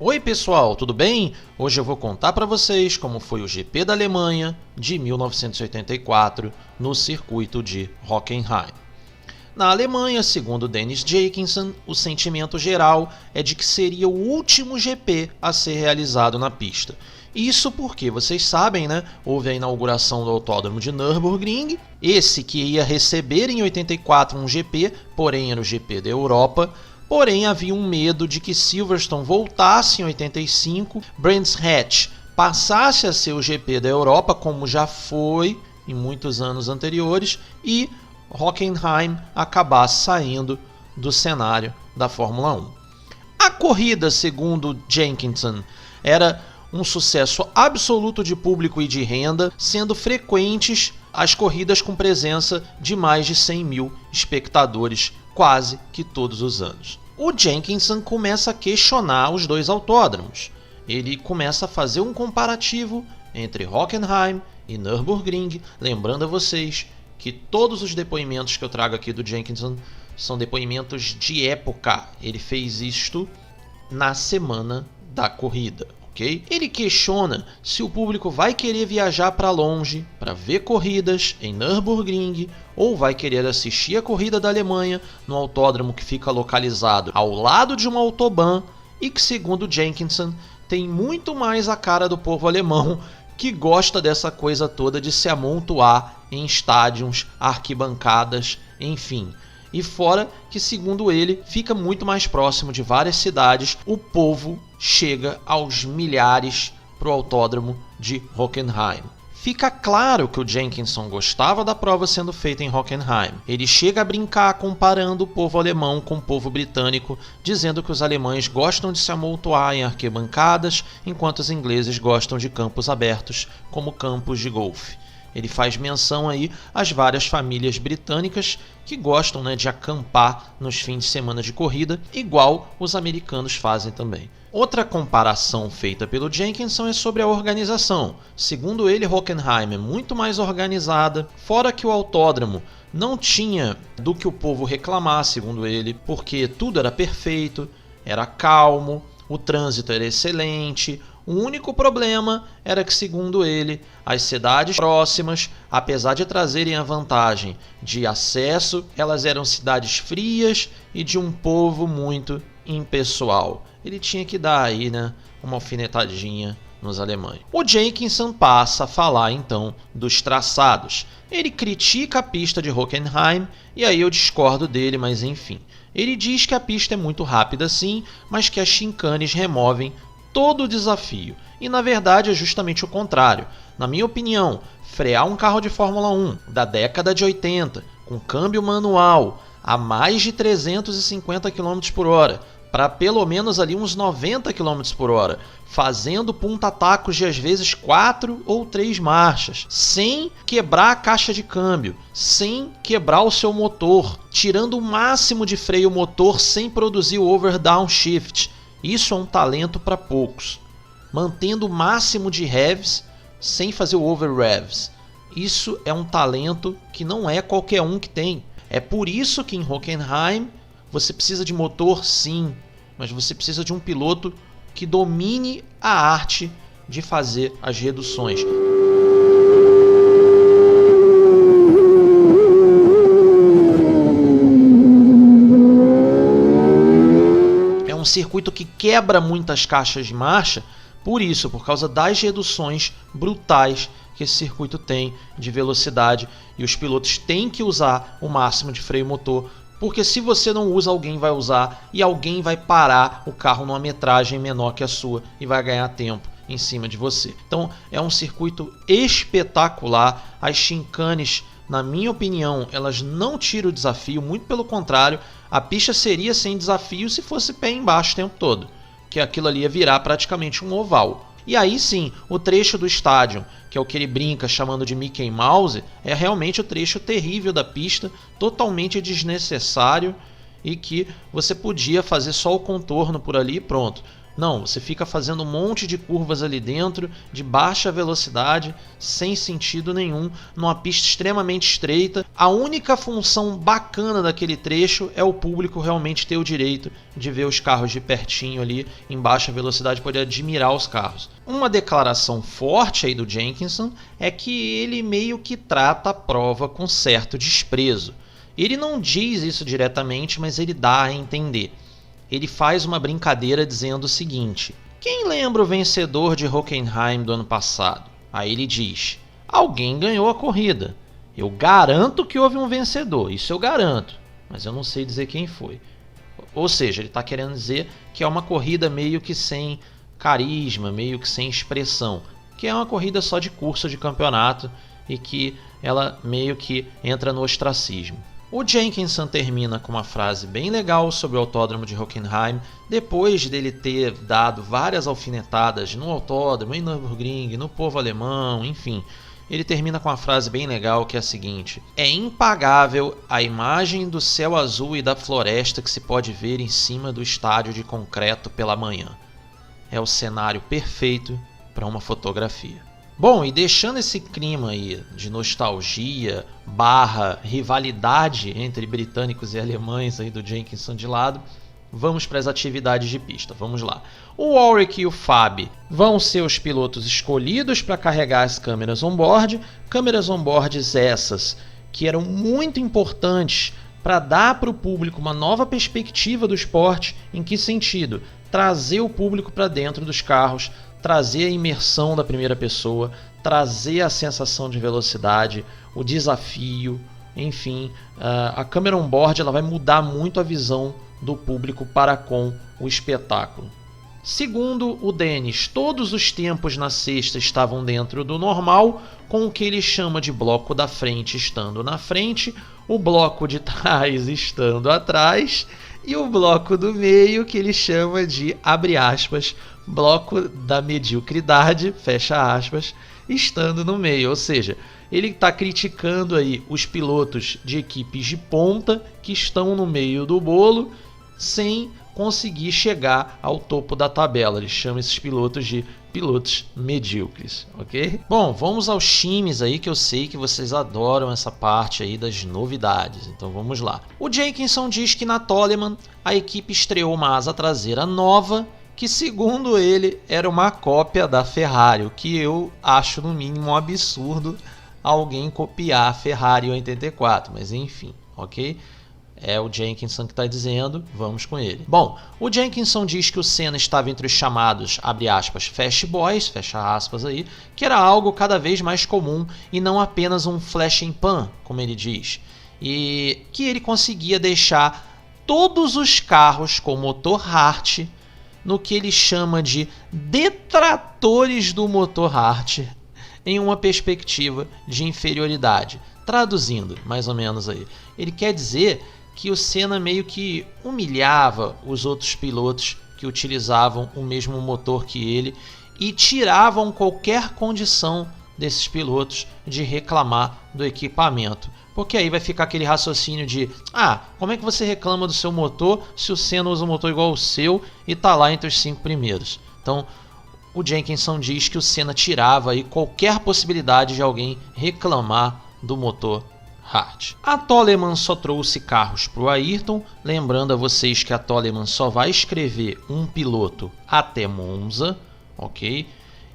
Oi pessoal, tudo bem? Hoje eu vou contar para vocês como foi o GP da Alemanha de 1984 no circuito de Hockenheim. Na Alemanha, segundo Dennis Jackensen, o sentimento geral é de que seria o último GP a ser realizado na pista. Isso porque, vocês sabem, né? Houve a inauguração do Autódromo de Nürburgring, esse que ia receber em 84 um GP, porém era o GP da Europa. Porém, havia um medo de que Silverstone voltasse em 85, Brands Hatch passasse a ser o GP da Europa, como já foi em muitos anos anteriores, e Hockenheim acabasse saindo do cenário da Fórmula 1. A corrida, segundo Jenkinson, era um sucesso absoluto de público e de renda, sendo frequentes as corridas com presença de mais de 100 mil espectadores quase que todos os anos. O Jenkinson começa a questionar os dois autódromos. Ele começa a fazer um comparativo entre Hockenheim e Nürburgring, lembrando a vocês que todos os depoimentos que eu trago aqui do Jenkinson são depoimentos de época. Ele fez isto na semana da corrida. Okay? Ele questiona se o público vai querer viajar para longe para ver corridas em Nürburgring ou vai querer assistir a corrida da Alemanha no autódromo que fica localizado ao lado de uma autobahn e que, segundo Jenkinson, tem muito mais a cara do povo alemão que gosta dessa coisa toda de se amontoar em estádios, arquibancadas, enfim. E fora que, segundo ele, fica muito mais próximo de várias cidades, o povo chega aos milhares para o autódromo de Hockenheim. Fica claro que o Jenkinson gostava da prova sendo feita em Hockenheim. Ele chega a brincar comparando o povo alemão com o povo britânico, dizendo que os alemães gostam de se amontoar em arquibancadas, enquanto os ingleses gostam de campos abertos, como campos de golfe. Ele faz menção aí às várias famílias britânicas que gostam, né, de acampar nos fins de semana de corrida, igual os americanos fazem também. Outra comparação feita pelo Jenkinson é sobre a organização. Segundo ele, Hockenheim é muito mais organizada, fora que o autódromo não tinha do que o povo reclamar, segundo ele, porque tudo era perfeito, era calmo, o trânsito era excelente. O único problema era que, segundo ele, as cidades próximas, apesar de trazerem a vantagem de acesso, elas eram cidades frias e de um povo muito impessoal. Ele tinha que dar aí, né, uma alfinetadinha nos alemães. O Jenkinson passa a falar então dos traçados. Ele critica a pista de Hockenheim e aí eu discordo dele, mas enfim. Ele diz que a pista é muito rápida sim, mas que as chincanes removem todo o desafio. E na verdade é justamente o contrário. Na minha opinião, frear um carro de Fórmula 1 da década de 80 com câmbio manual a mais de 350 km por hora para pelo menos ali uns 90 km por hora, fazendo punta-tacos de às vezes 4 ou 3 marchas, sem quebrar a caixa de câmbio, sem quebrar o seu motor, tirando o máximo de freio motor sem produzir o over-downshift. Isso é um talento para poucos. Mantendo o máximo de revs sem fazer o over-revs. Isso é um talento que não é qualquer um que tem. É por isso que em Hockenheim você precisa de motor sim, mas você precisa de um piloto que domine a arte de fazer as reduções. É um circuito que quebra muitas caixas de marcha, por causa das reduções brutais que esse circuito tem de velocidade, e os pilotos têm que usar o máximo de freio motor, porque se você não usa, alguém vai usar e alguém vai parar o carro numa metragem menor que a sua e vai ganhar tempo em cima de você. Então é um circuito espetacular. As chincanes, na minha opinião, elas não tiram o desafio, muito pelo contrário, a pista seria sem desafio se fosse pé embaixo o tempo todo, que aquilo ali ia virar praticamente um oval. E aí sim, o trecho do estádio, que é o que ele brinca chamando de Mickey Mouse, é realmente o trecho terrível da pista, totalmente desnecessário e que você podia fazer só o contorno por ali e pronto. Não, você fica fazendo um monte de curvas ali dentro, de baixa velocidade, sem sentido nenhum, numa pista extremamente estreita. A única função bacana daquele trecho é o público realmente ter o direito de ver os carros de pertinho ali, em baixa velocidade, poder admirar os carros. Uma declaração forte aí do Jenkinson é que ele meio que trata a prova com certo desprezo. Ele não diz isso diretamente, mas ele dá a entender. Ele faz uma brincadeira dizendo o seguinte: quem lembra o vencedor de Hockenheim do ano passado? Aí ele diz: alguém ganhou a corrida. Eu garanto que houve um vencedor, isso eu garanto, mas eu não sei dizer quem foi. Ou seja, ele está querendo dizer que é uma corrida meio que sem carisma, meio que sem expressão, que é uma corrida só de curso de campeonato e que ela meio que entra no ostracismo. O Jenkinson termina com uma frase bem legal sobre o autódromo de Hockenheim, depois dele ter dado várias alfinetadas no autódromo, em Nürburgring, no povo alemão, enfim. Ele termina com uma frase bem legal que é a seguinte: é impagável a imagem do céu azul e da floresta que se pode ver em cima do estádio de concreto pela manhã. É o cenário perfeito para uma fotografia. Bom, e deixando esse clima aí de nostalgia / rivalidade entre britânicos e alemães aí do Jenkinson de lado, vamos para as atividades de pista. Vamos lá. O Ulrich e o Fabi vão ser os pilotos escolhidos para carregar as câmeras on-board. Câmeras on-board essas que eram muito importantes para dar para o público uma nova perspectiva do esporte. Em que sentido? Trazer o público para dentro dos carros, trazer a imersão da primeira pessoa, trazer a sensação de velocidade, o desafio, enfim. A câmera on-board ela vai mudar muito a visão do público para com o espetáculo. Segundo o Dennis, todos os tempos na sexta estavam dentro do normal, com o que ele chama de bloco da frente estando na frente, o bloco de trás estando atrás e o bloco do meio que ele chama de, abre aspas, bloco da mediocridade, fecha aspas, estando no meio. Ou seja, ele está criticando aí os pilotos de equipes de ponta que estão no meio do bolo sem conseguir chegar ao topo da tabela. Ele chama esses pilotos de pilotos medíocres, ok? Bom, vamos aos times aí que eu sei que vocês adoram essa parte aí das novidades, então vamos lá. O Jenkinson diz que na Toleman a equipe estreou uma asa traseira nova que, segundo ele, era uma cópia da Ferrari, o que eu acho no mínimo um absurdo alguém copiar a Ferrari 84, mas enfim, ok? É o Jenkinson que está dizendo, vamos com ele. Bom, o Jenkinson diz que o Senna estava entre os chamados, abre aspas, Fast Boys, fecha aspas aí, que era algo cada vez mais comum e não apenas um flash in pan, como ele diz, e que ele conseguia deixar todos os carros com motor Hart no que ele chama de detratores do motor Hart em uma perspectiva de inferioridade. Traduzindo, mais ou menos aí, ele quer dizer que o Senna meio que humilhava os outros pilotos que utilizavam o mesmo motor que ele e tiravam qualquer condição desses pilotos de reclamar do equipamento. Porque aí vai ficar aquele raciocínio de como é que você reclama do seu motor se o Senna usa um motor igual ao seu e está lá entre os 5 primeiros? Então, o Jenkinson diz que o Senna tirava aí qualquer possibilidade de alguém reclamar do motor Hart. A Toleman só trouxe carros para o Ayrton, lembrando a vocês que a Toleman só vai escrever um piloto até Monza, ok?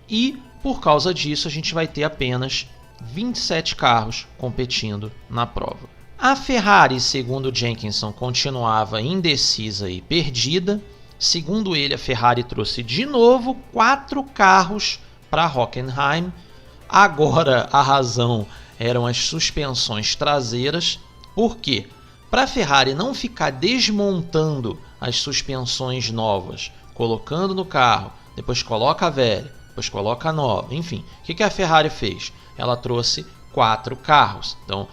E por causa disso a gente vai ter apenas 27 carros competindo na prova. A Ferrari, segundo Jenkinson, continuava indecisa e perdida. Segundo ele, a Ferrari trouxe de novo 4 carros para Hockenheim. Agora a razão eram as suspensões traseiras. Por quê? Para a Ferrari não ficar desmontando as suspensões novas, colocando no carro, depois coloca a velha, depois coloca a nova, enfim. O que a Ferrari fez? Ela trouxe 4 carros. Então,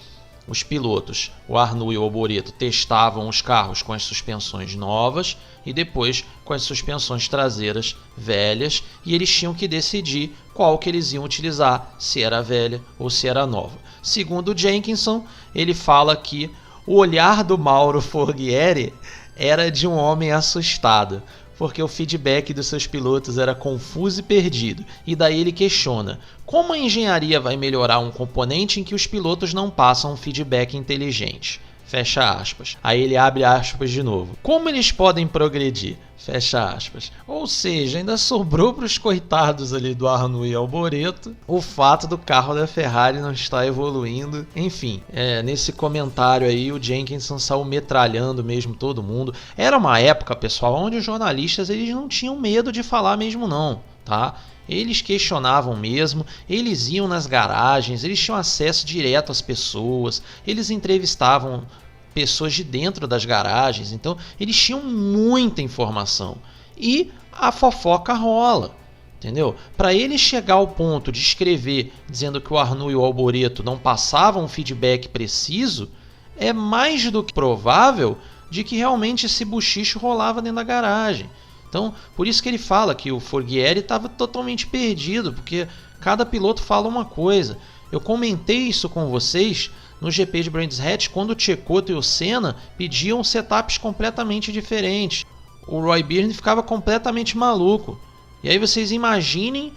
os pilotos, o Arnoux e o Alboreto, testavam os carros com as suspensões novas e depois com as suspensões traseiras velhas, e eles tinham que decidir qual que eles iam utilizar, se era a velha ou se era a nova. Segundo o Jenkinson, ele fala que o olhar do Mauro Forghieri era de um homem assustado, porque o feedback dos seus pilotos era confuso e perdido. E daí ele questiona: como a engenharia vai melhorar um componente em que os pilotos não passam um feedback inteligente? Fecha aspas. Aí ele abre aspas de novo. Como eles podem progredir? Fecha aspas. Ou seja, ainda sobrou para os coitados ali do Arnoux e Alboreto o fato do carro da Ferrari não estar evoluindo. Enfim, nesse comentário aí o Jenkinson saiu metralhando mesmo todo mundo. Era uma época, pessoal, onde os jornalistas eles não tinham medo de falar mesmo não, tá? Eles questionavam mesmo, eles iam nas garagens, eles tinham acesso direto às pessoas, eles entrevistavam pessoas de dentro das garagens, então eles tinham muita informação e a fofoca rola, entendeu? Para ele chegar ao ponto de escrever dizendo que o Arnoux e o Alboreto não passavam um feedback preciso, é mais do que provável de que realmente esse buchicho rolava dentro da garagem. Então, por isso que ele fala que o Forghieri estava totalmente perdido, porque cada piloto fala uma coisa. Eu comentei isso com vocês no GP de Brands Hatch, quando o Tchecoto e o Senna pediam setups completamente diferentes. O Roy Byrne ficava completamente maluco. E aí vocês imaginem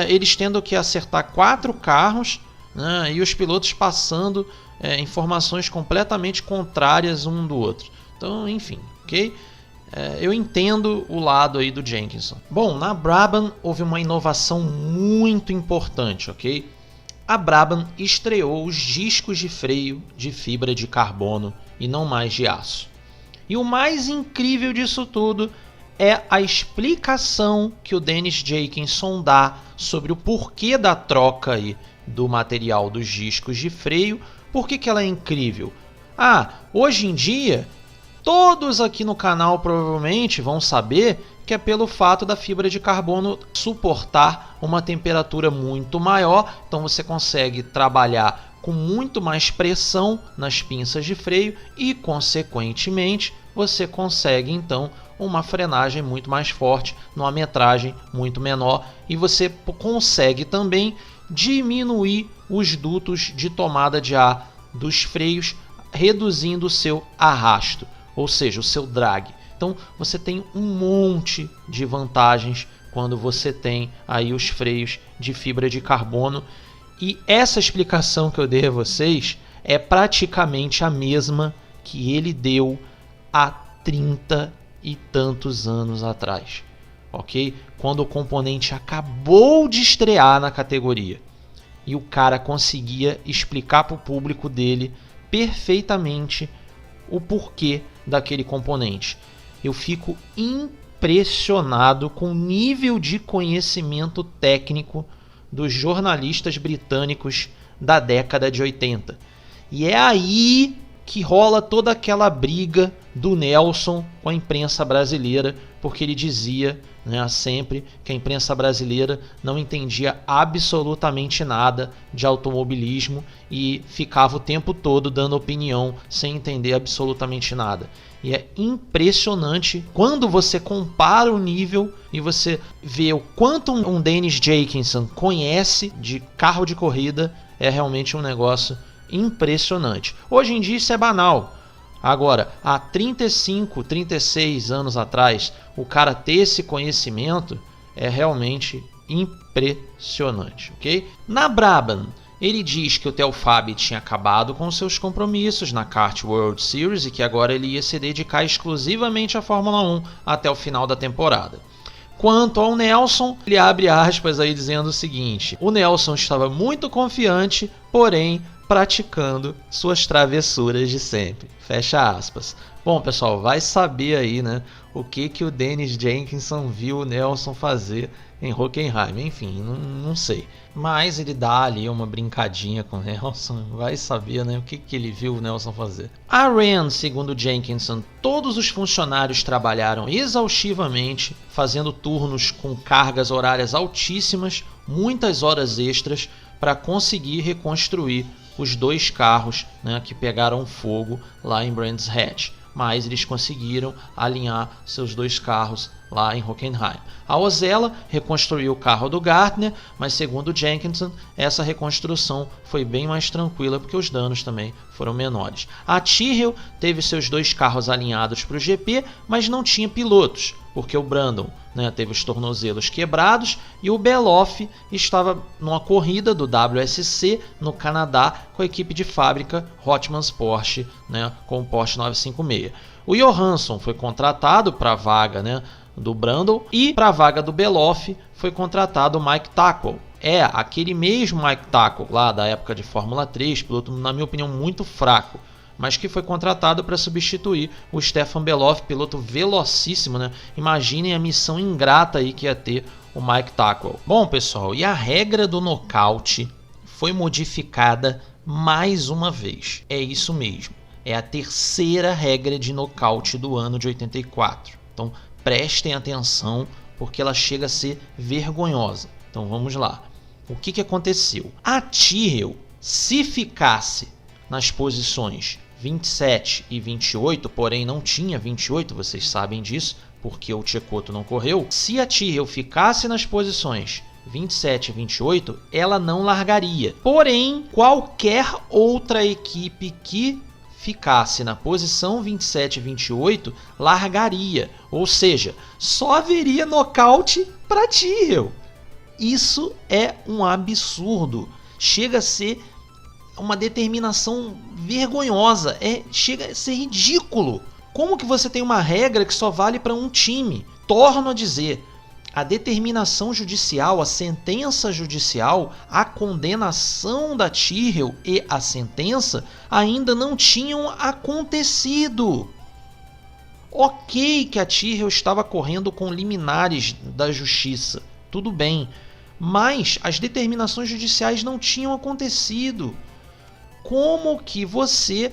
eles tendo que acertar 4 carros, né, e os pilotos passando informações completamente contrárias um do outro. Então, enfim, ok? Eu entendo o lado aí do Jenkinson. Bom, na Brabham houve uma inovação muito importante, ok? A Brabham estreou os discos de freio de fibra de carbono e não mais de aço. E o mais incrível disso tudo é a explicação que o Dennis Jenkinson dá sobre o porquê da troca aí do material dos discos de freio. Por que ela é incrível? Hoje em dia, todos aqui no canal provavelmente vão saber que é pelo fato da fibra de carbono suportar uma temperatura muito maior, então você consegue trabalhar com muito mais pressão nas pinças de freio e, consequentemente, você consegue então uma frenagem muito mais forte, numa metragem muito menor, e você consegue também diminuir os dutos de tomada de ar dos freios, reduzindo o seu arrasto, ou seja, o seu drag. Então você tem um monte de vantagens quando você tem aí os freios de fibra de carbono. E essa explicação que eu dei a vocês é praticamente a mesma que ele deu há 30 e tantos anos atrás, ok? Quando o componente acabou de estrear na categoria. E o cara conseguia explicar para o público dele perfeitamente o porquê daquele componente. Eu fico impressionado com o nível de conhecimento técnico dos jornalistas britânicos da década de 80. E é aí que rola toda aquela briga do Nelson com a imprensa brasileira, porque ele dizia, né, sempre que a imprensa brasileira não entendia absolutamente nada de automobilismo e ficava o tempo todo dando opinião sem entender absolutamente nada. E é impressionante quando você compara o nível e você vê o quanto um Dennis Jenkinson conhece de carro de corrida. É realmente um negócio impressionante. Hoje em dia isso é banal. Agora, há 35, 36 anos atrás, o cara ter esse conhecimento é realmente impressionante, ok? Na Brabham, ele diz que o Theo Fabi tinha acabado com seus compromissos na Kart World Series e que agora ele ia se dedicar exclusivamente à Fórmula 1 até o final da temporada. Quanto ao Nelson, ele abre aspas aí dizendo o seguinte: o Nelson estava muito confiante, porém praticando suas travessuras de sempre. Fecha aspas. Bom, pessoal, vai saber aí, né, o que o Dennis Jenkinson viu o Nelson fazer em Hockenheim. Enfim, não sei. Mas ele dá ali uma brincadinha com o Nelson, vai saber, né, o que ele viu o Nelson fazer. A RAN, segundo Jenkinson, todos os funcionários trabalharam exaustivamente, fazendo turnos com cargas horárias altíssimas, muitas horas extras, para conseguir reconstruir os 2 carros, né, que pegaram fogo lá em Brands Hatch. Mas eles conseguiram alinhar seus 2 carros lá em Hockenheim. A Osella reconstruiu o carro do Gardner, mas segundo Jenkinson, essa reconstrução foi bem mais tranquila porque os danos também foram menores. A Tyrrell teve seus 2 carros alinhados para o GP, mas não tinha pilotos, porque o Brandon, né, teve os tornozelos quebrados e o Beloff estava numa corrida do WSC no Canadá com a equipe de fábrica Hotmans Porsche, né, com o Porsche 956. O Johansson foi contratado para a vaga, né, do Brandon, e para a vaga do Beloff foi contratado o Mike Tackwell. Aquele mesmo Mike Tackwell lá da época de Fórmula 3, piloto na minha opinião muito fraco, mas que foi contratado para substituir o Stefan Beloff, piloto velocíssimo, né? Imaginem a missão ingrata aí que ia ter o Mike Tackwell. Bom, pessoal, e a regra do nocaute foi modificada mais uma vez. É isso mesmo. É a terceira regra de nocaute do ano de 84. Então, prestem atenção, porque ela chega a ser vergonhosa. Então, vamos lá. O que aconteceu? A Tyrrell, se ficasse nas posições 27 e 28, porém não tinha 28, vocês sabem disso, porque o Cecotto não correu. Se a Tyrrell ficasse nas posições 27 e 28, ela não largaria. Porém, qualquer outra equipe que ficasse na posição 27 e 28, largaria. Ou seja, só haveria nocaute para Tyrrell. Isso é um absurdo. Chega a ser uma determinação vergonhosa. Chega a ser ridículo. Como que você tem uma regra que só vale para um time? Torno a dizer, a determinação judicial, a sentença judicial, a condenação da Tyrrell e a sentença ainda não tinham acontecido. Ok que a Tyrrell estava correndo com liminares da justiça, tudo bem, mas as determinações judiciais não tinham acontecido. Como que você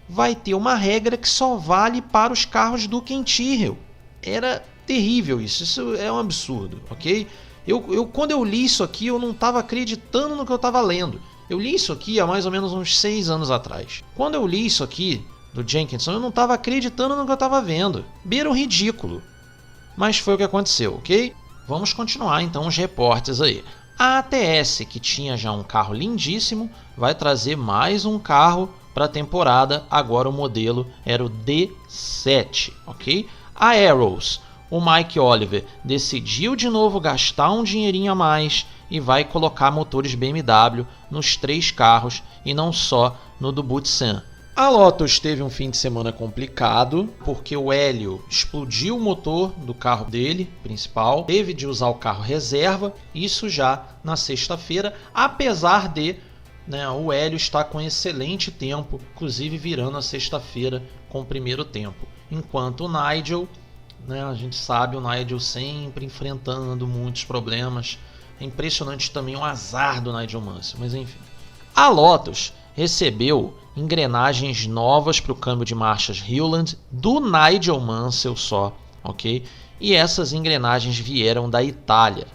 vai ter uma regra que só vale para os carros do Ken Tyrrell? Era terrível isso é um absurdo, ok? Quando eu li isso aqui, eu não estava acreditando no que eu estava lendo. Eu li isso aqui há mais ou menos uns 6 anos atrás. Quando eu li isso aqui do Jenkinson, eu não estava acreditando no que eu estava vendo. Beira o ridículo. Mas foi o que aconteceu, ok? Vamos continuar então os reportes aí. A ATS, que tinha já um carro lindíssimo, vai trazer mais um carro para a temporada. Agora o modelo era o D7, ok? A Arrows, o Mike Oliver decidiu de novo gastar um dinheirinho a mais e vai colocar motores BMW nos 3 carros e não só no do Butsen. A Lotus teve um fim de semana complicado porque o Hélio explodiu o motor do carro dele, principal, teve de usar o carro reserva, isso já na sexta-feira, apesar de o Hélio estar com excelente tempo, inclusive virando a sexta-feira com o primeiro tempo. Enquanto o Nigel, a gente sabe, o Nigel sempre enfrentando muitos problemas. É impressionante também o azar do Nigel Mansell, mas enfim. A Lotus recebeu engrenagens novas para o câmbio de marchas Hewland do Nigel Mansell só, ok? E essas engrenagens vieram da Itália.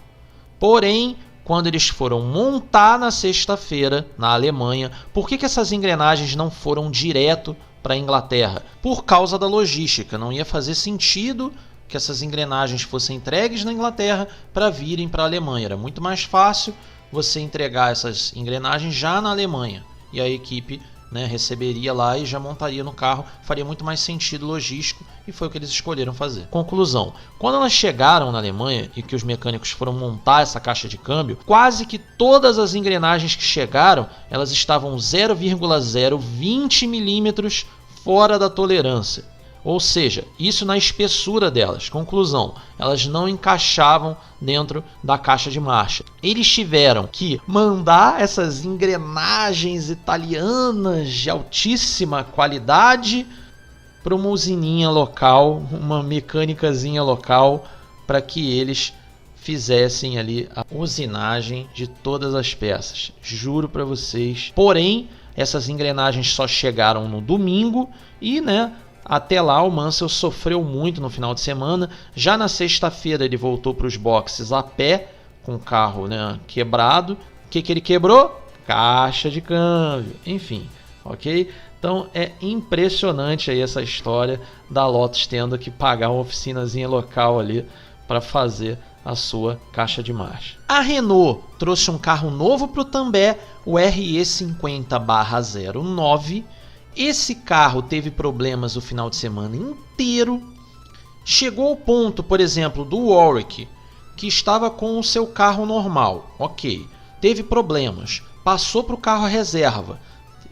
Porém, quando eles foram montar na sexta-feira na Alemanha, por que essas engrenagens não foram direto para a Inglaterra? Por causa da logística, não ia fazer sentido que essas engrenagens fossem entregues na Inglaterra para virem para a Alemanha. Era muito mais fácil você entregar essas engrenagens já na Alemanha e a equipe receberia lá e já montaria no carro, faria muito mais sentido logístico e foi o que eles escolheram fazer. Conclusão, quando elas chegaram na Alemanha e que os mecânicos foram montar essa caixa de câmbio, quase que todas as engrenagens que chegaram, elas estavam 0,020 milímetros fora da tolerância. Ou seja, isso na espessura delas. Conclusão, elas não encaixavam dentro da caixa de marcha. Eles tiveram que mandar essas engrenagens italianas de altíssima qualidade para uma usininha local, uma mecânicazinha local, para que eles fizessem ali a usinagem de todas as peças. Juro para vocês. Porém, essas engrenagens só chegaram no domingo e, até lá o Mansell sofreu muito no final de semana. Já na sexta-feira ele voltou para os boxes a pé, com o carro quebrado. O que ele quebrou? Caixa de câmbio. Enfim, ok? Então é impressionante aí essa história da Lotus tendo que pagar uma oficinazinha local ali para fazer a sua caixa de marcha. A Renault trouxe um carro novo para o També, o RE50/09. Esse carro teve problemas o final de semana inteiro. Chegou ao ponto, por exemplo, do Warwick, que estava com o seu carro normal. Ok, teve problemas, passou para o carro reserva,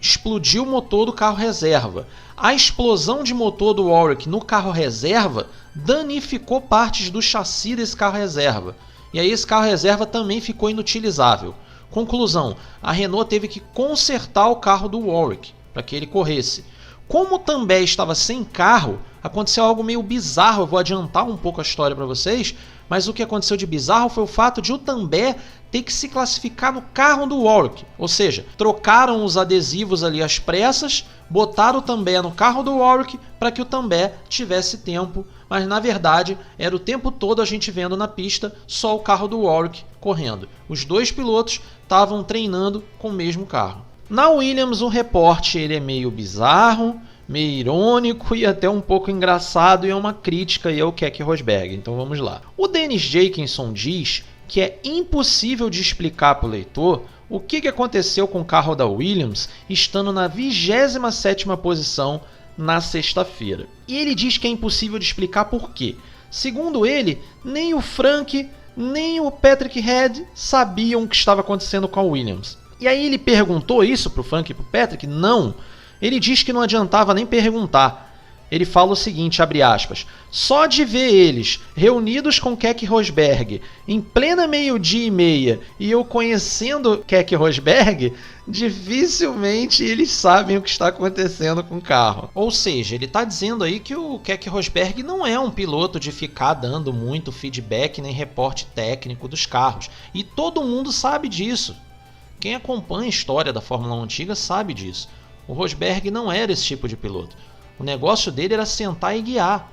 explodiu o motor do carro reserva. A explosão de motor do Warwick no carro reserva danificou partes do chassi desse carro reserva. E aí esse carro reserva também ficou inutilizável. Conclusão, a Renault teve que consertar o carro do Warwick para que ele corresse. Como o També estava sem carro, aconteceu algo meio bizarro. Eu vou adiantar um pouco a história para vocês, mas o que aconteceu de bizarro foi o fato de o També ter que se classificar no carro do Warwick. Ou seja, trocaram os adesivos ali às pressas, botaram o També no carro do Warwick para que o També tivesse tempo, mas na verdade era o tempo todo a gente vendo na pista só o carro do Warwick correndo. Os dois pilotos estavam treinando com o mesmo carro. Na Williams, o reporte ele é meio bizarro, meio irônico e até um pouco engraçado, e é uma crítica aí ao Keke Rosberg. Então vamos lá. O Dennis Jenkinson diz que é impossível de explicar para o leitor o que aconteceu com o carro da Williams estando na 27ª posição na sexta-feira. E ele diz que é impossível de explicar por quê. Segundo ele, nem o Frank nem o Patrick Head sabiam o que estava acontecendo com a Williams. E aí ele perguntou isso para o Frank e para o Patrick? Não. Ele diz que não adiantava nem perguntar. Ele fala o seguinte, abre aspas, só de ver eles reunidos com Keke Rosberg em plena 12:30 e eu conhecendo Keke Rosberg, dificilmente eles sabem o que está acontecendo com o carro. Ou seja, ele está dizendo aí que o Keke Rosberg não é um piloto de ficar dando muito feedback nem reporte técnico dos carros. E todo mundo sabe disso. Quem acompanha a história da Fórmula 1 antiga sabe disso. O Rosberg não era esse tipo de piloto. O negócio dele era sentar e guiar.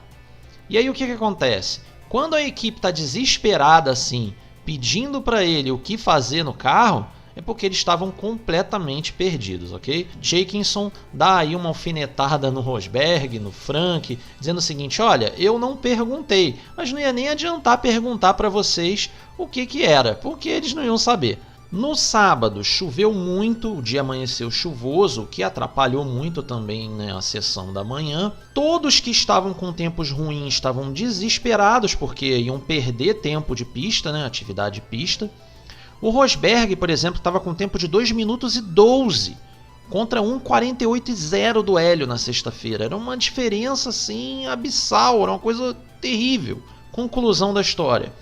E aí o que acontece? Quando a equipe está desesperada assim, pedindo para ele o que fazer no carro, é porque eles estavam completamente perdidos, ok? Jenkinson dá aí uma alfinetada no Rosberg, no Frank, dizendo o seguinte, olha, eu não perguntei, mas não ia nem adiantar perguntar para vocês o que era, porque eles não iam saber. No sábado choveu muito, o dia amanheceu chuvoso, o que atrapalhou muito também, né, a sessão da manhã. Todos que estavam com tempos ruins estavam desesperados porque iam perder tempo de pista, né, atividade de pista. O Rosberg, por exemplo, estava com tempo de 2 minutos e 12 contra 1:48,0 do Hélio na sexta-feira. Era uma diferença assim abissal, era uma coisa terrível. Conclusão da história.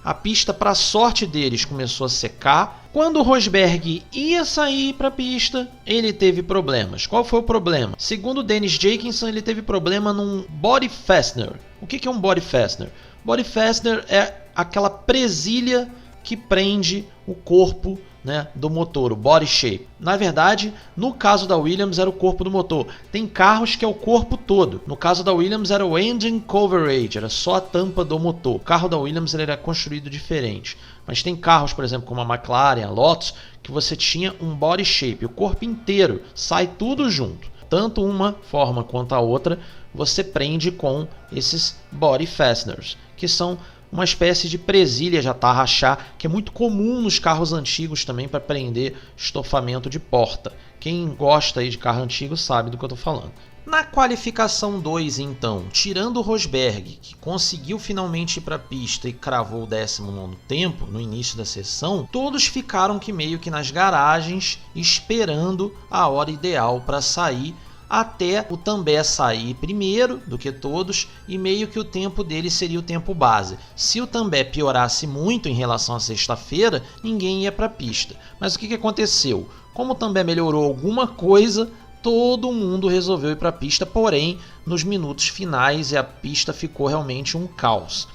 A pista, para sorte deles, começou a secar. Quando o Rosberg ia sair para a pista, ele teve problemas. Qual foi o problema? Segundo o Dennis Jenkinson, ele teve problema num body fastener. O que é um body fastener? Body fastener é aquela presilha que prende o corpo, né, do motor, o body shape. Na verdade, no caso da Williams era o corpo do motor. Tem carros que é o corpo todo. No caso da Williams era o engine coverage, era só a tampa do motor. O carro da Williams ele era construído diferente. Mas tem carros, por exemplo, como a McLaren, a Lotus, que você tinha um body shape, o corpo inteiro, sai tudo junto. Tanto uma forma quanto a outra, você prende com esses body fasteners, que são uma espécie de presilha já tá rachar, que é muito comum nos carros antigos também para prender estofamento de porta. Quem gosta aí de carro antigo sabe do que eu estou falando. Na qualificação 2, então, tirando o Rosberg, que conseguiu finalmente ir para a pista e cravou o 19º tempo no início da sessão, todos ficaram meio que nas garagens esperando a hora ideal para sair, até o També sair primeiro do que todos e meio que o tempo dele seria o tempo base. Se o També piorasse muito em relação à sexta-feira, ninguém ia para a pista. Mas o que aconteceu? Como o També melhorou alguma coisa, todo mundo resolveu ir para a pista, porém nos minutos finais a pista ficou realmente um caos.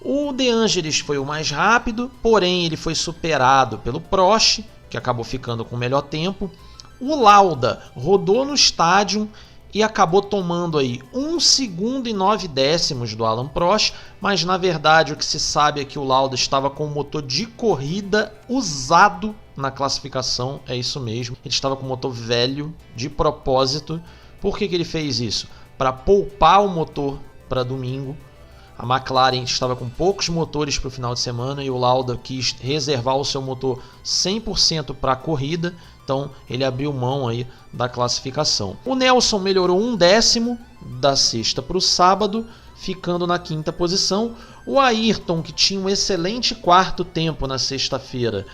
O De Angelis foi o mais rápido, porém ele foi superado pelo Prost, que acabou ficando com o melhor tempo. O Lauda rodou no estádio e acabou tomando aí 1 segundo e 9 décimos do Alain Prost, mas na verdade o que se sabe é que o Lauda estava com o motor de corrida usado na classificação, é isso mesmo, ele estava com o motor velho de propósito. Por que ele fez isso? Para poupar o motor para domingo. A McLaren estava com poucos motores para o final de semana e o Lauda quis reservar o seu motor 100% para a corrida, então ele abriu mão aí da classificação. O Nelson melhorou 1/10 da sexta para o sábado, ficando na 5ª posição. O Ayrton, que tinha um excelente quarto tempo na sexta-feira,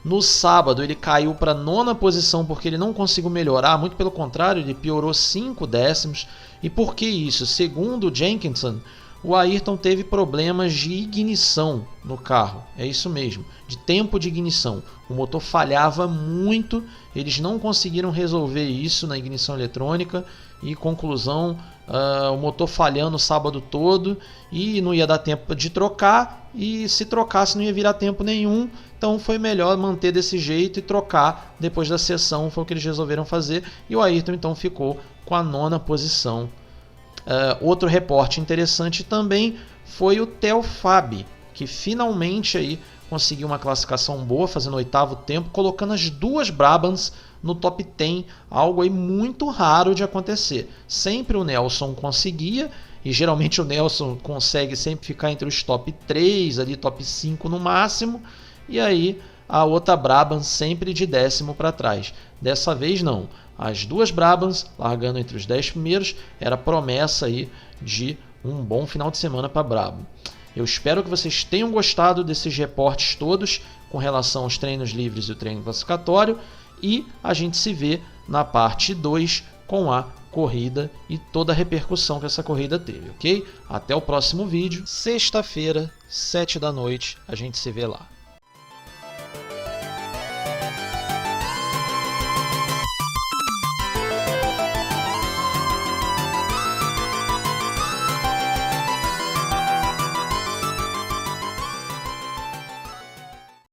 no sábado ele caiu para a 9ª posição porque ele não conseguiu melhorar, muito pelo contrário, ele piorou 5/10. E por que isso? Segundo o Jenkinson, o Ayrton teve problemas de ignição no carro, é isso mesmo, de tempo de ignição. O motor falhava muito, eles não conseguiram resolver isso na ignição eletrônica e, conclusão, o motor falhando o sábado todo e não ia dar tempo de trocar, e se trocasse não ia virar tempo nenhum, então foi melhor manter desse jeito e trocar depois da sessão, foi o que eles resolveram fazer, e o Ayrton então ficou com a 9ª posição. Outro reporte interessante também foi o Theo Fabi, que finalmente aí conseguiu uma classificação boa, fazendo 8º tempo, colocando as 2 Brabhams no top 10, algo aí muito raro de acontecer. Sempre o Nelson conseguia, e geralmente o Nelson consegue sempre ficar entre os top 3, ali, top 5 no máximo, e aí a outra Brabham sempre de 10º para trás. Dessa vez não. As 2 Brabhams, largando entre os 10 primeiros, era promessa aí de um bom final de semana para a Brabham. Eu espero que vocês tenham gostado desses reportes todos com relação aos treinos livres e o treino classificatório, e a gente se vê na parte 2 com a corrida e toda a repercussão que essa corrida teve, ok? Até o próximo vídeo, sexta-feira, 7 da noite, a gente se vê lá.